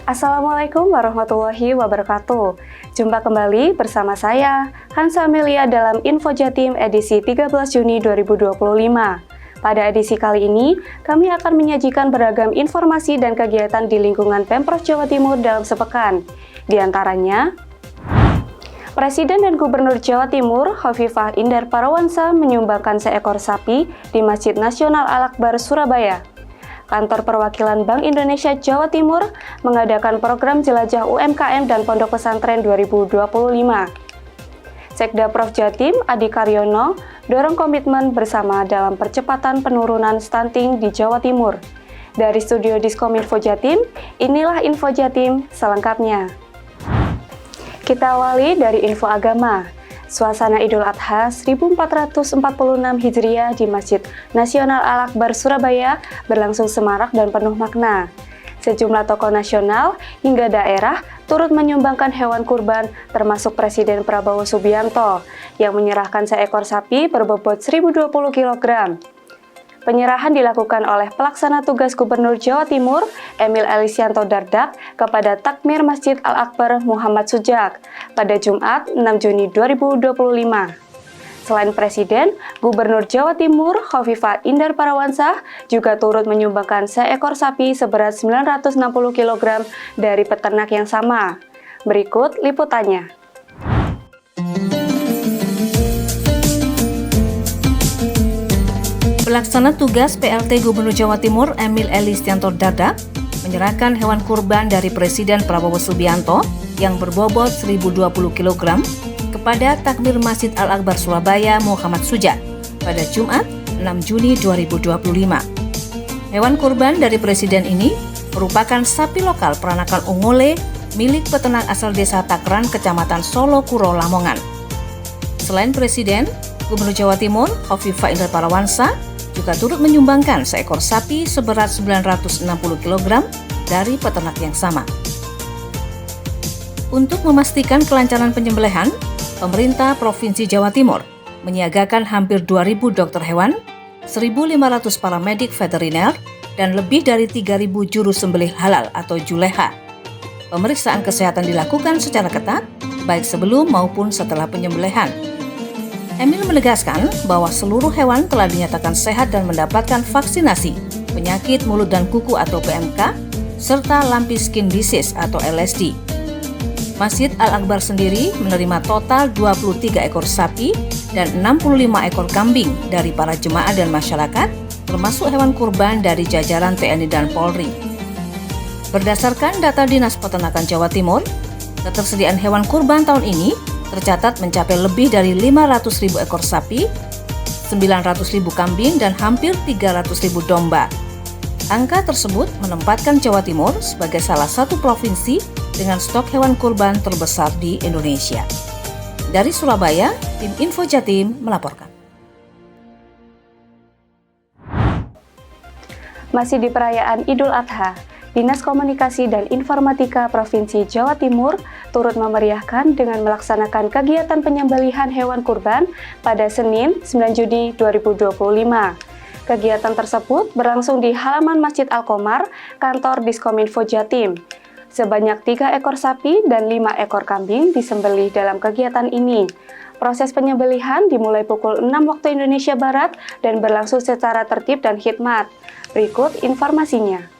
Assalamualaikum warahmatullahi wabarakatuh. Jumpa kembali bersama saya, Hansa Amelia dalam Info Jatim edisi 13 Juni 2025. Pada edisi kali ini, kami akan menyajikan beragam informasi dan kegiatan di lingkungan Pemprov Jawa Timur dalam sepekan. Di antaranya, Presiden dan Gubernur Jawa Timur, Khofifah Indar Parawansa menyumbangkan seekor sapi di Masjid Nasional Al-Akbar, Surabaya. Kantor Perwakilan Bank Indonesia Jawa Timur mengadakan program jelajah UMKM dan Pondok Pesantren 2025. Sekda Prof Jatim Adi Karyono dorong komitmen bersama dalam percepatan penurunan stunting di Jawa Timur. Dari studio Diskominfo Jatim, inilah Info Jatim selengkapnya. Kita awali dari info agama. Suasana Idul Adha 1446 Hijriah di Masjid Nasional Al-Akbar Surabaya berlangsung semarak dan penuh makna. Sejumlah tokoh nasional hingga daerah turut menyumbangkan hewan kurban termasuk Presiden Prabowo Subianto yang menyerahkan seekor sapi berbobot 1020 kg. Penyerahan dilakukan oleh pelaksana tugas Gubernur Jawa Timur, Emil Elisianto Dardak, kepada Takmir Masjid Al-Akbar Muhammad Sujak pada Jumat 6 Juni 2025. Selain Presiden, Gubernur Jawa Timur, Khofifah Indar Parawansa, juga turut menyumbangkan seekor sapi seberat 960 kg dari peternak yang sama. Berikut liputannya. Pelaksana tugas PLT Gubernur Jawa Timur Emil Elisianto Dardak menyerahkan hewan kurban dari Presiden Prabowo Subianto yang berbobot 1020 kg kepada Takmir Masjid Al-Akbar Surabaya Muhammad Sujak pada Jumat 6 Juni 2025. Hewan kurban dari Presiden ini merupakan sapi lokal peranakan ungole milik peternak asal Desa Takran, Kecamatan Solo Kuro, Lamongan. Selain Presiden, Gubernur Jawa Timur Khofifah Indar Parawansa juga turut menyumbangkan seekor sapi seberat 960 kg dari peternak yang sama. Untuk memastikan kelancaran penyembelihan, pemerintah Provinsi Jawa Timur menyiagakan hampir 2.000 dokter hewan, 1.500 paramedik veteriner, dan lebih dari 3.000 juru sembelih halal atau juleha. Pemeriksaan kesehatan dilakukan secara ketat, baik sebelum maupun setelah penyembelihan. Emil menegaskan bahwa seluruh hewan telah dinyatakan sehat dan mendapatkan vaksinasi penyakit mulut dan kuku atau PMK, serta lumpy skin disease atau LSD. Masjid Al-Akbar sendiri menerima total 23 ekor sapi dan 65 ekor kambing dari para jemaah dan masyarakat, termasuk hewan kurban dari jajaran TNI dan Polri. Berdasarkan data Dinas Peternakan Jawa Timur, ketersediaan hewan kurban tahun ini tercatat mencapai lebih dari 500.000 ekor sapi, 900.000 kambing, dan hampir 300.000 domba. Angka tersebut menempatkan Jawa Timur sebagai salah satu provinsi dengan stok hewan kurban terbesar di Indonesia. Dari Surabaya, tim Info Jatim melaporkan. Masih di perayaan Idul Adha, Dinas Komunikasi dan Informatika Provinsi Jawa Timur turut memeriahkan dengan melaksanakan kegiatan penyembelihan hewan kurban pada Senin 9 Juni 2025. Kegiatan tersebut berlangsung di halaman Masjid Al-Qomar, kantor Diskominfo Jatim. Sebanyak 3 ekor sapi dan 5 ekor kambing disembelih dalam kegiatan ini. Proses penyembelihan dimulai pukul 6 waktu Indonesia Barat dan berlangsung secara tertib dan khidmat. Berikut informasinya.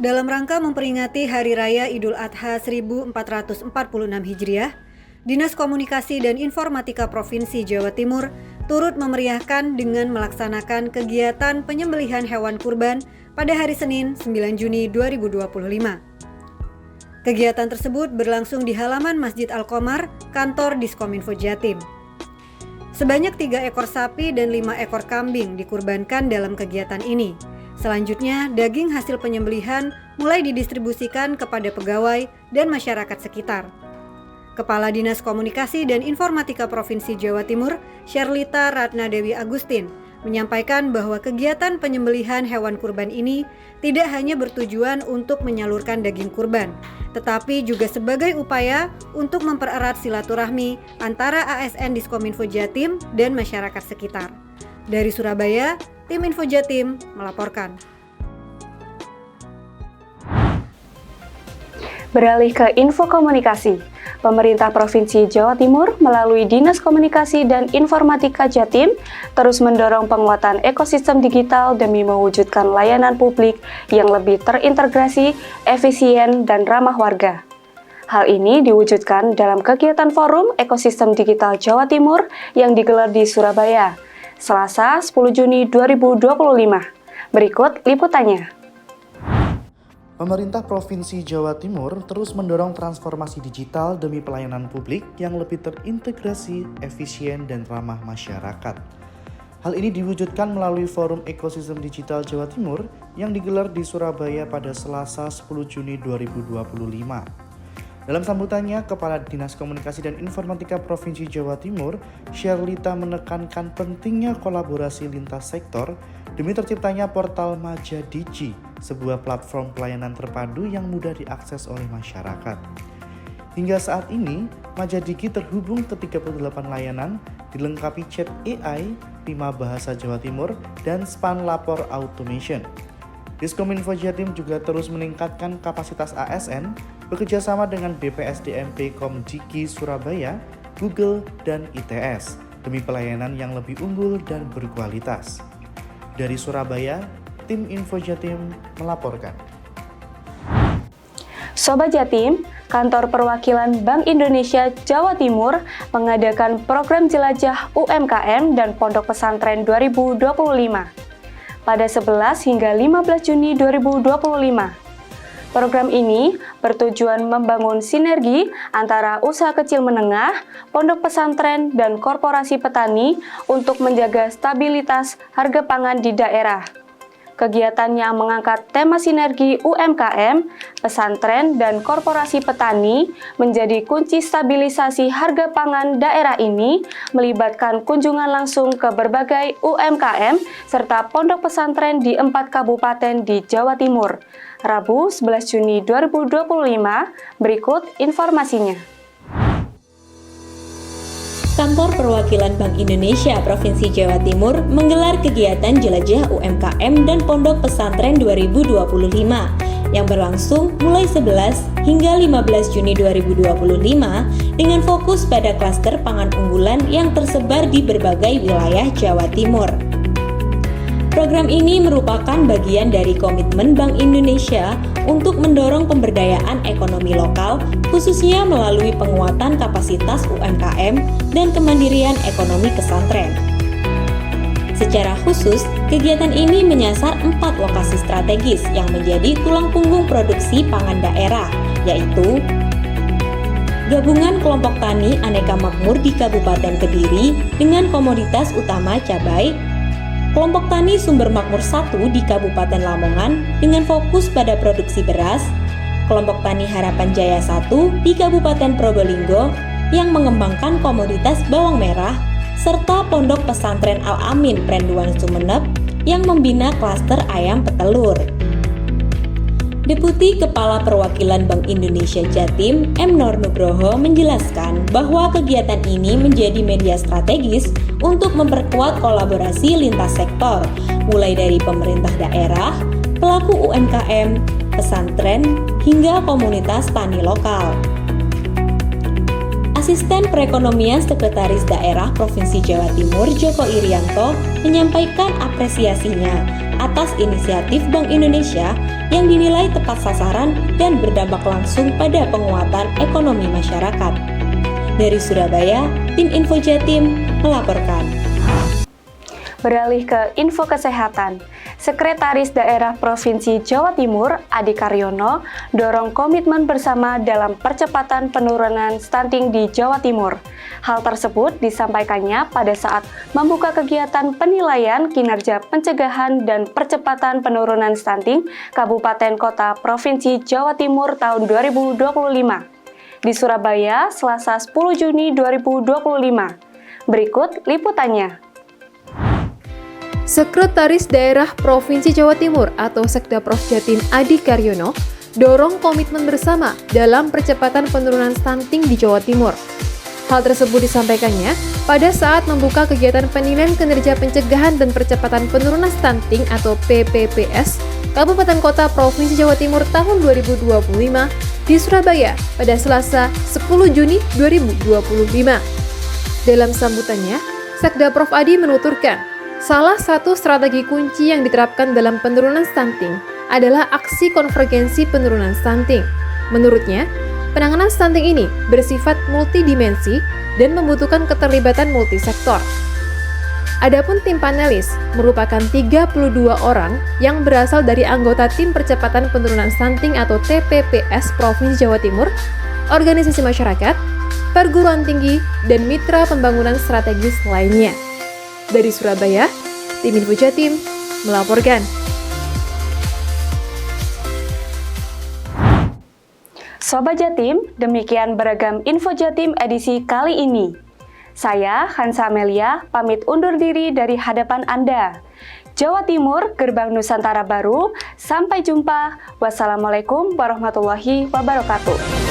Dalam rangka memperingati Hari Raya Idul Adha 1446 Hijriah, Dinas Komunikasi dan Informatika Provinsi Jawa Timur turut memeriahkan dengan melaksanakan kegiatan penyembelihan hewan kurban pada hari Senin 9 Juni 2025. Kegiatan tersebut berlangsung di halaman Masjid Al-Qomar, kantor Diskominfo Jatim. Sebanyak 3 ekor sapi dan 5 ekor kambing dikurbankan dalam kegiatan ini. Selanjutnya, daging hasil penyembelihan mulai didistribusikan kepada pegawai dan masyarakat sekitar. Kepala Dinas Komunikasi dan Informatika Provinsi Jawa Timur, Sherlita Ratna Dewi Agustin, menyampaikan bahwa kegiatan penyembelihan hewan kurban ini tidak hanya bertujuan untuk menyalurkan daging kurban, tetapi juga sebagai upaya untuk mempererat silaturahmi antara ASN Diskominfo Jatim dan masyarakat sekitar. Dari Surabaya, tim Info Jatim melaporkan. Beralih ke info komunikasi, pemerintah Provinsi Jawa Timur melalui Dinas Komunikasi dan Informatika Jatim terus mendorong penguatan ekosistem digital demi mewujudkan layanan publik yang lebih terintegrasi, efisien, dan ramah warga. Hal ini diwujudkan dalam kegiatan Forum Ekosistem Digital Jawa Timur yang digelar di Surabaya, Selasa 10 Juni 2025. Berikut liputannya. Pemerintah Provinsi Jawa Timur terus mendorong transformasi digital demi pelayanan publik yang lebih terintegrasi, efisien, dan ramah masyarakat. Hal ini diwujudkan melalui Forum Ekosistem Digital Jawa Timur yang digelar di Surabaya pada Selasa 10 Juni 2025. Dalam sambutannya, Kepala Dinas Komunikasi dan Informatika Provinsi Jawa Timur, Sherlita menekankan pentingnya kolaborasi lintas sektor demi terciptanya portal Majadigi, sebuah platform pelayanan terpadu yang mudah diakses oleh masyarakat. Hingga saat ini, Majadigi terhubung ke 38 layanan, dilengkapi chat AI, 5 bahasa Jawa Timur, dan span lapor automation. Diskominfo Jatim juga terus meningkatkan kapasitas ASN, bekerjasama dengan BPSDM Komdiki Surabaya, Google, dan ITS, demi pelayanan yang lebih unggul dan berkualitas. Dari Surabaya, tim Info Jatim melaporkan. Sobat Jatim, Kantor Perwakilan Bank Indonesia Jawa Timur mengadakan program jelajah UMKM dan Pondok Pesantren 2025 pada 11 hingga 15 Juni 2025. Program ini bertujuan membangun sinergi antara usaha kecil menengah, pondok pesantren, dan korporasi petani untuk menjaga stabilitas harga pangan di daerah. Kegiatannya mengangkat tema sinergi UMKM, pesantren, dan korporasi petani menjadi kunci stabilisasi harga pangan daerah ini, melibatkan kunjungan langsung ke berbagai UMKM serta pondok pesantren di 4 kabupaten di Jawa Timur. Rabu 11 Juni 2025, berikut informasinya. Kantor Perwakilan Bank Indonesia Provinsi Jawa Timur menggelar kegiatan jelajah UMKM dan Pondok Pesantren 2025 yang berlangsung mulai 11 hingga 15 Juni 2025 dengan fokus pada klaster pangan unggulan yang tersebar di berbagai wilayah Jawa Timur. Program ini merupakan bagian dari komitmen Bank Indonesia untuk mendorong pemberdayaan ekonomi lokal, khususnya melalui penguatan kapasitas UMKM dan kemandirian ekonomi pesantren. Secara khusus, kegiatan ini menyasar 4 lokasi strategis yang menjadi tulang punggung produksi pangan daerah, yaitu Gabungan Kelompok Tani Aneka Makmur di Kabupaten Kediri dengan komoditas utama cabai, Kelompok Tani Sumber Makmur 1 di Kabupaten Lamongan dengan fokus pada produksi beras, Kelompok Tani Harapan Jaya 1 di Kabupaten Probolinggo yang mengembangkan komoditas bawang merah, serta Pondok Pesantren Al-Amin Prenduan Sumeneb yang membina klaster ayam petelur. Deputi Kepala Perwakilan Bank Indonesia Jatim, M. Nur Nugroho menjelaskan bahwa kegiatan ini menjadi media strategis untuk memperkuat kolaborasi lintas sektor, mulai dari pemerintah daerah, pelaku UMKM, pesantren, hingga komunitas tani lokal. Asisten Perekonomian Sekretaris Daerah Provinsi Jawa Timur Joko Irianto menyampaikan apresiasinya atas inisiatif Bank Indonesia yang dinilai tepat sasaran dan berdampak langsung pada penguatan ekonomi masyarakat. Dari Surabaya, tim Info Jatim melaporkan. Beralih ke info kesehatan, Sekretaris Daerah Provinsi Jawa Timur, Adi Karyono, dorong komitmen bersama dalam percepatan penurunan stunting di Jawa Timur. Hal tersebut disampaikannya pada saat membuka kegiatan penilaian kinerja pencegahan dan percepatan penurunan stunting Kabupaten Kota Provinsi Jawa Timur tahun 2025 di Surabaya, Selasa 10 Juni 2025. Berikut liputannya. Sekretaris Daerah Provinsi Jawa Timur atau Sekdaprof Jatim Adi Karyono dorong komitmen bersama dalam percepatan penurunan stunting di Jawa Timur. Hal tersebut disampaikannya pada saat membuka kegiatan penilaian kinerja pencegahan dan percepatan penurunan stunting atau PPPS Kabupaten Kota Provinsi Jawa Timur tahun 2025 di Surabaya pada Selasa 10 Juni 2025. Dalam sambutannya, Sekda Prof. Adi menuturkan, salah satu strategi kunci yang diterapkan dalam penurunan stunting adalah aksi konvergensi penurunan stunting. Menurutnya, penanganan stunting ini bersifat multidimensi dan membutuhkan keterlibatan multisektor. Adapun tim panelis merupakan 32 orang yang berasal dari anggota Tim Percepatan Penurunan Stunting atau TPPS Provinsi Jawa Timur, organisasi masyarakat, perguruan tinggi, dan mitra pembangunan strategis lainnya. Dari Surabaya, tim Info Jatim melaporkan. Sobat Jatim, demikian beragam Info Jatim edisi kali ini. Saya, Hansa Amelia, pamit undur diri dari hadapan Anda. Jawa Timur, Gerbang Nusantara Baru. Sampai jumpa. Wassalamualaikum warahmatullahi wabarakatuh.